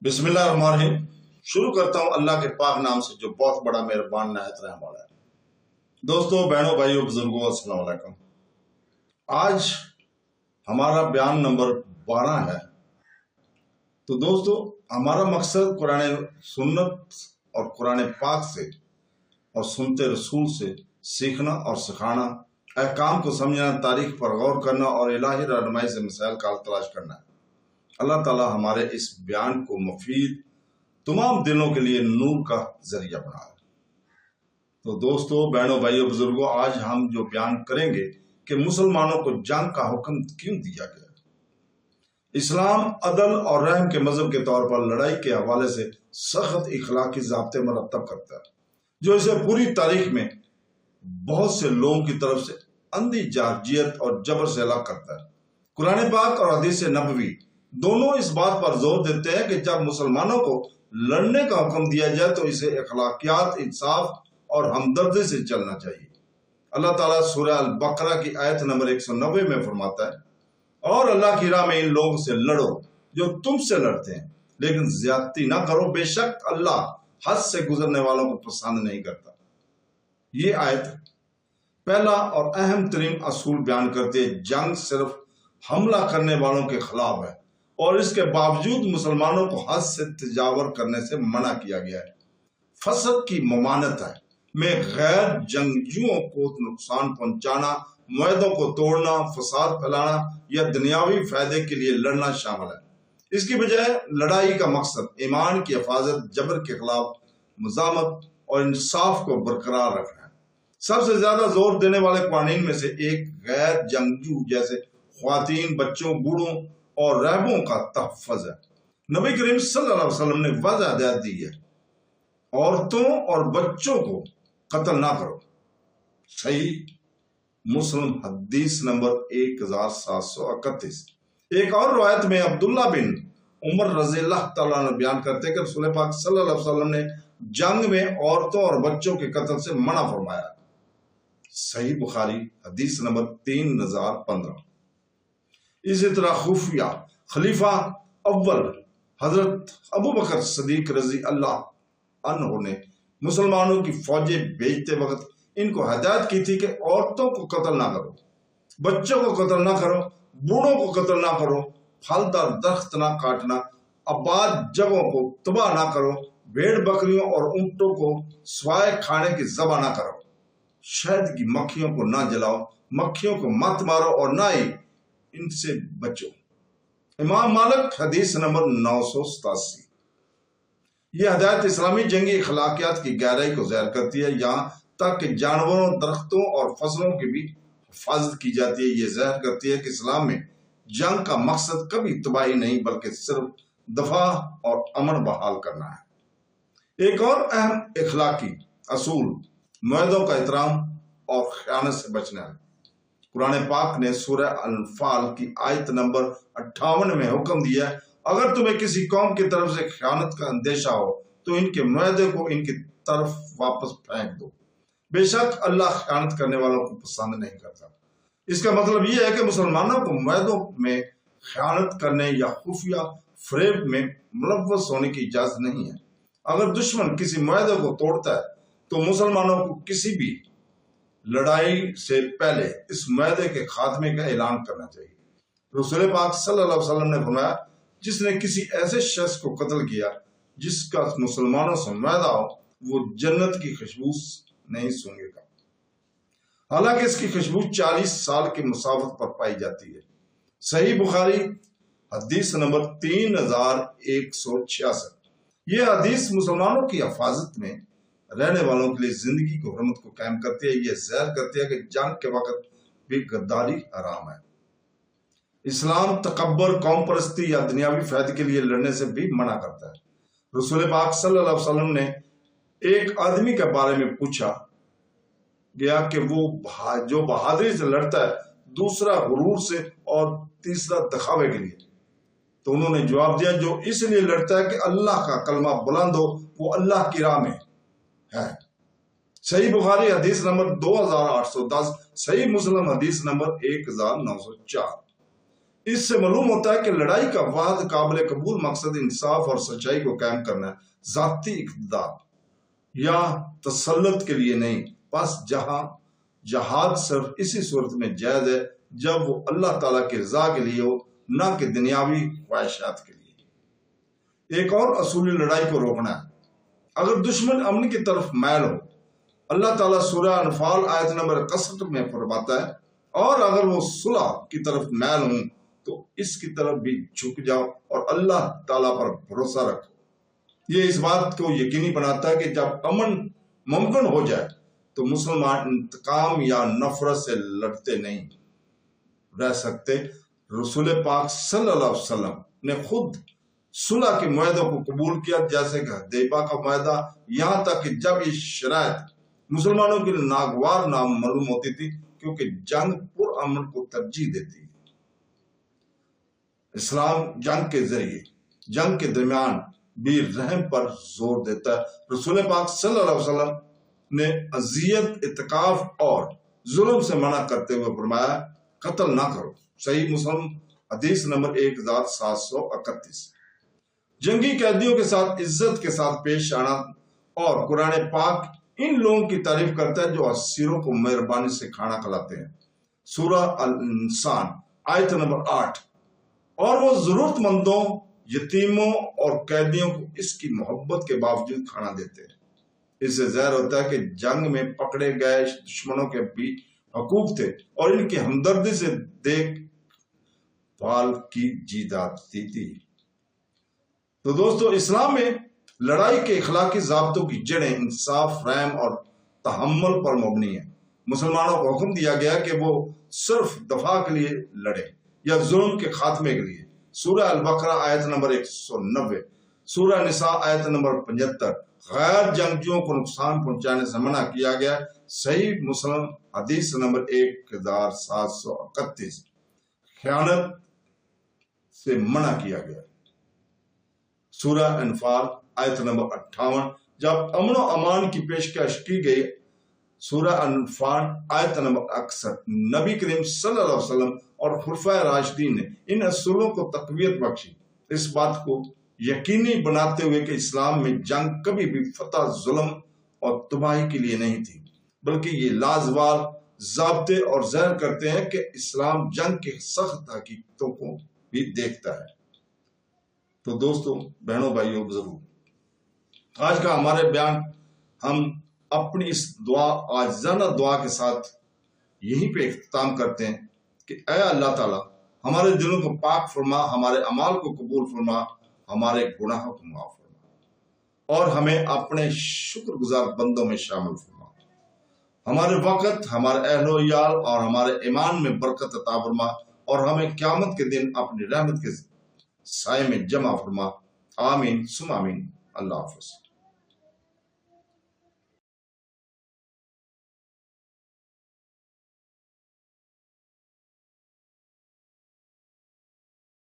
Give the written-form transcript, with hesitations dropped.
بسم اللہ الرحمن الرحیم۔ شروع کرتا ہوں اللہ کے پاک نام سے جو بہت بڑا مہربان نہایت رحم والا ہے۔ دوستو، بہنوں، بھائیوں، بزرگوں، السلام علیکم۔ آج ہمارا بیان نمبر 12 ہے۔ تو دوستو، ہمارا مقصد قرآن سنت اور قرآن پاک سے اور سنت رسول سے سیکھنا اور سکھانا، احکام کو سمجھنا، تاریخ پر غور کرنا اور الہی رہنمائی سے مسائل کا حل تلاش کرنا ہے۔ اللہ تعالی ہمارے اس بیان کو مفید تمام دلوں کے لیے نور کا ذریعہ بنا ہے۔ تو دوستو، بہنوں، بھائیوں، بزرگوں، آج ہم جو بیان کریں گے کہ مسلمانوں کو جنگ کا حکم کیوں دیا گیا۔ اسلام عدل اور رحم کے مذہب کے طور پر لڑائی کے حوالے سے سخت اخلاقی ضابطے مرتب کرتا ہے، جو اسے پوری تاریخ میں بہت سے لوگوں کی طرف سے اندھی جارحیت اور جبر سے ہلاک کرتا ہے۔ قرآن پاک اور حدیث نبوی دونوں اس بات پر زور دیتے ہیں کہ جب مسلمانوں کو لڑنے کا حکم دیا جائے تو اسے اخلاقیات، انصاف اور ہمدردی سے چلنا چاہیے۔ اللہ تعالیٰ سورہ البقرہ کی آیت نمبر 190 میں فرماتا ہے، اور اللہ کی راہ میں ان لوگوں سے لڑو جو تم سے لڑتے ہیں، لیکن زیادتی نہ کرو، بے شک اللہ حد سے گزرنے والوں کو پسند نہیں کرتا۔ یہ آیت پہلا اور اہم ترین اصول بیان کرتی ہے۔ جنگ صرف حملہ کرنے والوں کے خلاف ہے، اور اس کے باوجود مسلمانوں کو حد سے تجاوز کرنے سے منع کیا گیا ہے۔ فساد کی ممانعت ہے میں غیر جنگجوؤں کو نقصان پہنچانا، معاہدوں کو توڑنا، فساد پھیلانا یا دنیاوی فائدے کے لیے لڑنا شامل ہے۔ اس کی بجائے لڑائی کا مقصد ایمان کی حفاظت، جبر کے خلاف مزاحمت اور انصاف کو برقرار رکھنا ہے۔ سب سے زیادہ زور دینے والے قوانین میں سے ایک غیر جنگجو جیسے خواتین، بچوں، بوڑھوں اور رہبوں کا تحفظ ہے۔ نبی کریم صلی اللہ علیہ وسلم نے واضح ہدایت دی ہے، عورتوں اور بچوں کو قتل نہ کرو۔ صحیح مسلم حدیث نمبر 1731۔ ایک اور روایت میں عبداللہ بن عمر رضی اللہ تعالیٰ عنہ بیان کرتے ہیں کہ رسول پاک صلی اللہ علیہ وسلم نے جنگ میں عورتوں اور بچوں کے قتل سے منع فرمایا۔ صحیح بخاری حدیث نمبر 3015۔ اسی طرح خفیہ خلیفہ اول حضرت ابو بکر صدیق رضی اللہ عنہ نے مسلمانوں کی فوجیں بھیجتے وقت ان کو ہدایت کی تھی کہ عورتوں کو قتل نہ کرو، بچوں کو قتل نہ کرو، بوڑھوں کو قتل نہ کرو، پھلدار درخت نہ کاٹنا، آباد جگہوں کو تباہ نہ کرو، بھیڑ بکریوں اور اونٹوں کو سوائے کھانے کی ذبح نہ کرو، شہد کی مکھیوں کو نہ جلاؤ، مکھیوں کو مت مارو اور نہ ہی ان سے بچو۔ امام مالک حدیث نمبر 987۔ یہ ہدایت اسلامی جنگی اخلاقیات کی گہرائی کو ظاہر کرتی ہے، یہاں تک کہ جانوروں، درختوں اور فصلوں کی بھی حفاظت کی جاتی ہے۔ یہ ظاہر کرتی ہے کہ اسلام میں جنگ کا مقصد کبھی تباہی نہیں بلکہ صرف دفاع اور امن بحال کرنا ہے۔ ایک اور اہم اخلاقی اصول معاہدوں کا احترام اور خیانت سے بچنا ہے۔ قرآن پاک نے سورہ انفال کی آیت نمبر 58 میں حکم دیا ہے، اگر تمہیں کسی قوم کی طرف سے خیانت کا اندیشہ ہو تو ان کے معاہدے کو ان کی طرف واپس پھینک دو، بے شک اللہ خیانت کرنے والوں کو پسند نہیں کرتا۔ اس کا مطلب یہ ہے کہ مسلمانوں کو معاہدوں میں خیانت کرنے یا خفیہ فریب میں ملوث ہونے کی اجازت نہیں ہے۔ اگر دشمن کسی معاہدے کو توڑتا ہے تو مسلمانوں کو کسی بھی لڑائی سے پہلے اس معاہدے کے خاتمے کا اعلان کرنا چاہیے۔ رسول پاک صلی اللہ علیہ وسلم نے فرمایا، جس نے کسی ایسے شخص کو قتل کیا جس کا مسلمانوں سے معاہدہ ہو، وہ جنت کی خوشبو نہیں سونگے گا، حالانکہ اس کی خوشبو 40 سال کی مسافت پر پائی جاتی ہے۔ صحیح بخاری حدیث نمبر 3166۔ یہ حدیث مسلمانوں کی حفاظت میں رہنے والوں کے لیے زندگی کو حرمت کو قائم کرتی ہے۔ یہ ظاہر کرتی ہے کہ جنگ کے وقت بھی غداری حرام ہے۔ اسلام تکبر، قوم پرستی یا دنیاوی فائدے کے لیے لڑنے سے بھی منع کرتا ہے۔ رسول پاک صلی اللہ علیہ وسلم نے ایک آدمی کے بارے میں پوچھا گیا کہ وہ جو بہادری سے لڑتا ہے، دوسرا غرور سے اور تیسرا دکھاوے کے لیے، تو انہوں نے جواب دیا، جو اس لیے لڑتا ہے کہ اللہ کا کلمہ بلند ہو، وہ اللہ کی راہ میں ہے۔ صحیح بخاری حدیث نمبر 2810۔ صحیح مسلم حدیث نمبر 1904۔ اس سے معلوم ہوتا ہے کہ لڑائی کا واحد قابل قبول مقصد انصاف اور سچائی کو قائم کرنا ہے، ذاتی اقتدار یا تسلط کے لیے نہیں۔ بس جہاں جہاد صرف اسی صورت میں جائز ہے جب وہ اللہ تعالیٰ کی رضا کے لیے ہو، نہ کہ دنیاوی خواہشات کے لیے۔ ایک اور اصولی لڑائی کو روکنا ہے۔ اگر دشمن امن کی طرف میل ہو، اللہ تعالیٰ سورہ انفال آیت نمبر 61 میں فرماتا ہے، اور اگر وہ صلح کی طرف میل ہوں تو اس کی طرف بھی جھک جاؤ اور اللہ تعالیٰ پر بھروسہ رکھو۔ یہ اس بات کو یقینی بناتا ہے کہ جب امن ممکن ہو جائے تو مسلمان انتقام یا نفرت سے لڑتے نہیں رہ سکتے۔ رسول پاک صلی اللہ علیہ وسلم نے خود صلح کے معاہدوں کو قبول کیا، جیسے کہ حدیبیہ کا معاہدہ، یہاں تک کہ جب یہ شرائط مسلمانوں کے لیے ناگوار معلوم ہوتی تھی، کیونکہ جنگ پر امن کو ترجیح دیتی ہے۔ اسلام جنگ کے ذریعے جنگ کے درمیان بھی رحم پر زور دیتا ہے۔ رسول پاک صلی اللہ علیہ وسلم نے اذیت، اعتکاف اور ظلم سے منع کرتے ہوئے فرمایا، قتل نہ کرو۔ صحیح مسلم حدیث نمبر 1731۔ جنگی قیدیوں کے ساتھ عزت کے ساتھ پیش آنا، اور قرآن پاک ان لوگوں کی تعریف کرتا ہے جو اسیروں کو مہربانی سے کھانا کھلاتے ہیں۔ سورہ الانسان آیت نمبر 8۔ اور وہ ضرورت مندوں، یتیموں اور قیدیوں کو اس کی محبت کے باوجود کھانا دیتے ہیں۔ اس سے ظاہر ہوتا ہے کہ جنگ میں پکڑے گئے دشمنوں کے بھی حقوق تھے، اور ان کی ہمدردی سے دیکھ بھال کی جاتی تھی۔ تو دوستو، اسلام میں لڑائی کے اخلاقی ضابطوں کی جڑیں انصاف، رحم اور تحمل پر مبنی ہیں۔ مسلمانوں کو حکم دیا گیا کہ وہ صرف دفاع کے لیے لڑیں یا ظلم کے خاتمے کے لیے۔ سورہ البقرہ آیت نمبر 190، سورہ نساء آیت نمبر 75۔ غیر جنگجوؤں کو نقصان پہنچانے سے منع کیا گیا۔ صحیح مسلم حدیث نمبر 1731۔ خیانت سے منع کیا گیا۔ سورہ انفال آیت نمبر 58۔ جب امن و امان کی پیشکش کی گئی، سورہ انفال آیت نمبر 61، نبی کریم صلی اللہ علیہ وسلم اور خلفائے راشدین نے ان اصولوں کو تقویت بخشی، اس بات کو یقینی بناتے ہوئے کہ اسلام میں جنگ کبھی بھی فتح، ظلم اور تباہی کے لیے نہیں تھی، بلکہ یہ لازوال ضابطے اور ظاہر کرتے ہیں کہ اسلام جنگ کی سخت حقیقتوں کو بھی دیکھتا ہے۔ تو دوستو، بہنوں، بھائیوں، بزرگوں، آج کا ہمارے بیان ہم اپنی اس عاجزانہ دعا کے ساتھ یہیں پہ اختتام کرتے ہیں کہ اے اللہ تعالیٰ، ہمارے دلوں کو پاک فرما، ہمارے اعمال کو قبول فرما، ہمارے گناہوں کو معاف فرما، اور ہمیں اپنے شکر گزار بندوں میں شامل فرما۔ ہمارے وقت، ہمارے اہل و عیال اور ہمارے ایمان میں برکت عطا فرما، اور ہمیں قیامت کے دن اپنی رحمت کے سائے میں جمع فرما۔ آمین ثم آمین۔ اللہ حافظ۔